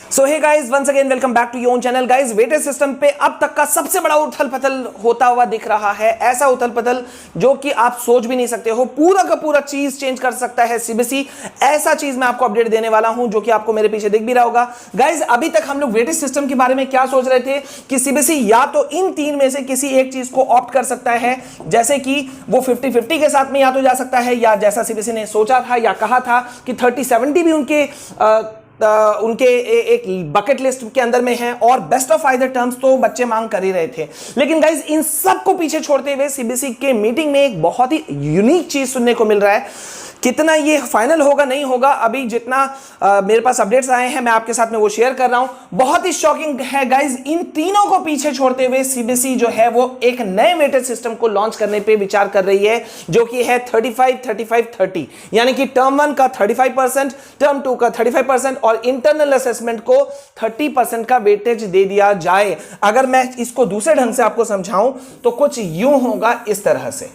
So hey guys, once again welcome back to your own channel. Guys, weightage system पे अब तक का सबसे बड़ा उथल पथल होता हुआ दिख रहा है। ऐसा उथल पथल जो कि आप सोच भी नहीं सकते हो। पूरा का पूरा चीज चेंज कर सकता है सीबीएसई। ऐसा चीज मैं आपको अपडेट देने वाला हूं जो कि आपको मेरे पीछे दिख भी रहा होगा। गाइस, अभी तक हम लोग वेटेज सिस्टम के बारे में क्या सोच रहे थे कि सीबीएसई या तो इन तीन में से किसी एक चीज को ऑप्ट कर सकता है, जैसे कि वो 50-50 के साथ में या तो जा सकता है, या जैसा सीबीएसई ने सोचा था या कहा था कि 30-70 भी उनके एक बकेट लिस्ट के अंदर में है, और बेस्ट ऑफ आइदर टर्म्स तो बच्चे मांग कर ही रहे थे। लेकिन गाइस, इन सब को पीछे छोड़ते हुए सीबीएसई के मीटिंग में एक बहुत ही यूनिक चीज सुनने को मिल रहा है। कितना ये फाइनल होगा नहीं होगा, अभी जितना मेरे पास अपडेट्स आए हैं मैं आपके साथ में वो शेयर कर रहा हूं। बहुत ही शॉकिंग है गाइस। इन तीनों को पीछे छोड़ते हुए सीबीएसई जो है वो एक नए वेटेज सिस्टम को लॉन्च करने पे विचार कर रही है, जो कि है 35-35-30, यानी कि टर्म 1 का 35%, टर्म 2 का 35% और इंटरनल असेसमेंट को 30% का वेटेज दे दिया जाए। अगर मैं इसको दूसरे ढंग से आपको समझाऊं तो कुछ यूं होगा, इस तरह से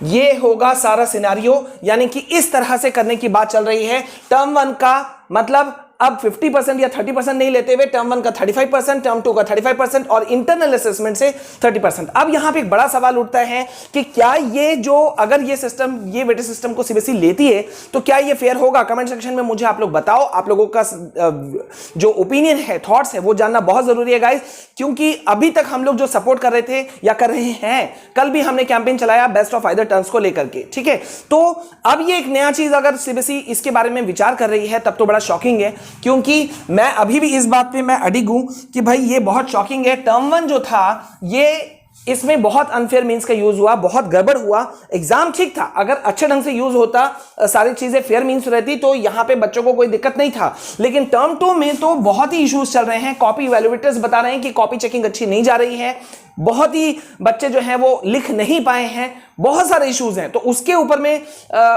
ये होगा सारा सिनेरियो। यानी कि इस तरह से करने की बात चल रही है। टर्म 1 का मतलब अब 50% या 30% नहीं लेते हुए टर्म 1 का 35%, टर्म 2 का 35% और इंटरनल असेसमेंट से 30%। अब यहां पे एक बड़ा सवाल उठता है कि क्या ये जो अगर ये सिस्टम, ये वेटेज सिस्टम को सीबीएसई लेती है तो क्या ये फेयर होगा? कमेंट सेक्शन में मुझे आप लोग बताओ। आप लोगों का जो ओपिनियन है, थॉट्स है, वो जानना बहुत जरूरी है गाइस, क्योंकि अभी तक हम लोग जो सपोर्ट कर रहे थे या कर रहे हैं, कल भी हमने कैंपेन चलाया बेस्ट ऑफ आइदर टर्म्स को लेकर के, ठीक है। तो अब ये एक नया चीज अगर सीबीएसई इसके बारे में विचार कर रही है तब तो बड़ा शॉकिंग है, क्योंकि मैं अभी भी इस बात पे मैं अडिग हूं कि भाई ये बहुत शॉकिंग है। टर्म 1 जो था, ये इसमें बहुत अनफेयर मींस का यूज हुआ, बहुत गड़बड़ हुआ। एग्जाम ठीक था, अगर अच्छे ढंग से यूज होता, सारी चीजें फेयर मींस रहती तो यहां पे बच्चों को कोई दिक्कत नहीं था। लेकिन टर्म 2 में तो बहुत ही इश्यूज चल रहे हैं। कॉपी इवैल्यूएटर्स बता रहे हैं कि कॉपी चेकिंग अच्छी नहीं जा रही है, बहुत ही बच्चे जो हैं वो लिख नहीं पाए हैं, बहुत सारे इश्यूज हैं। तो उसके ऊपर में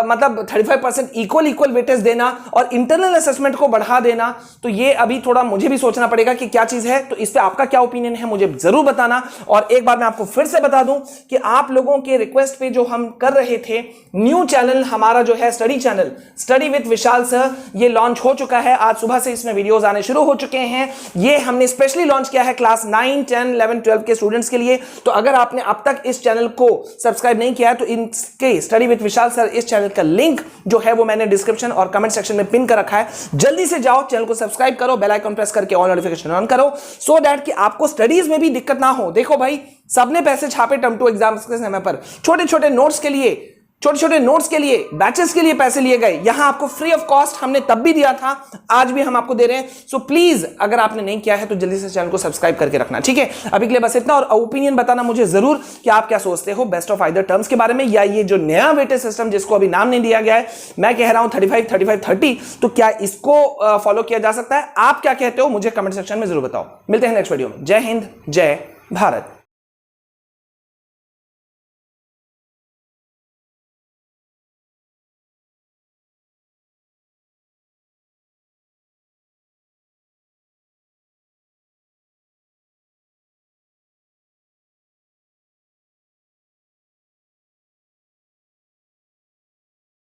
मतलब 35% इक्वल वेटेज देना और इंटरनल असेसमेंट को बढ़ा देना, तो ये अभी थोड़ा मुझे भी सोचना पड़ेगा कि क्या चीज है। तो इस पे आपका क्या ओपिनियन है मुझे जरूर बताना। और एक बार मैं आपको फिर से बता दूं कि आप लोगों के रिक्वेस्ट पे जो हम कर रहे थे, न्यू चैनल हमारा जो है study channel, study with Vishal sir, ये लॉन्च हो चुका है। आज सुबह से इसमें वीडियोज आने शुरू हो चुके हैं। ये हमने स्पेशली लॉन्च किया है क्लास 9, 10, 11, 12 के स्टूडेंट्स के लिए। तो अगर आपने अब तक इस चैनल को सब्सक्राइब नहीं किया है तो इनके स्टडी विद विशाल सर इस चैनल का लिंक जो है वो मैंने डिस्क्रिप्शन और कमेंट सेक्शन में पिन कर रखा है। जल्दी से जाओ, चैनल को सब्सक्राइब करो, बेल आइकन प्रेस करके ऑल नोटिफिकेशन ऑन करो, सो दैट कि आपको स्टडीज में भी दिक्कत ना हो। देखो भाई, सबने पैसे छापे टर्म 2 एग्जाम्स के समय पर, छोटे छोटे नोट्स के लिए बैचेस के लिए पैसे लिए गए। यहां आपको फ्री ऑफ कॉस्ट हमने तब भी दिया था, आज भी हम आपको दे रहे हैं। सो प्लीज, अगर आपने नहीं किया है तो जल्दी से चैनल को सब्सक्राइब करके रखना, ठीक है। अभी के लिए बस इतना, और ओपिनियन बताना मुझे जरूर कि आप क्या सोचते हो बेस्ट ऑफ आइदर टर्म्स के बारे में, या ये जो नया वेटेज सिस्टम जिसको अभी नाम नहीं दिया गया है, मैं कह रहा हूं 35-35-30, तो क्या इसको फॉलो किया जा सकता है? आप क्या कहते हो मुझे कमेंट सेक्शन में जरूर बताओ। मिलते हैं नेक्स्ट वीडियो में। जय हिंद, जय भारत।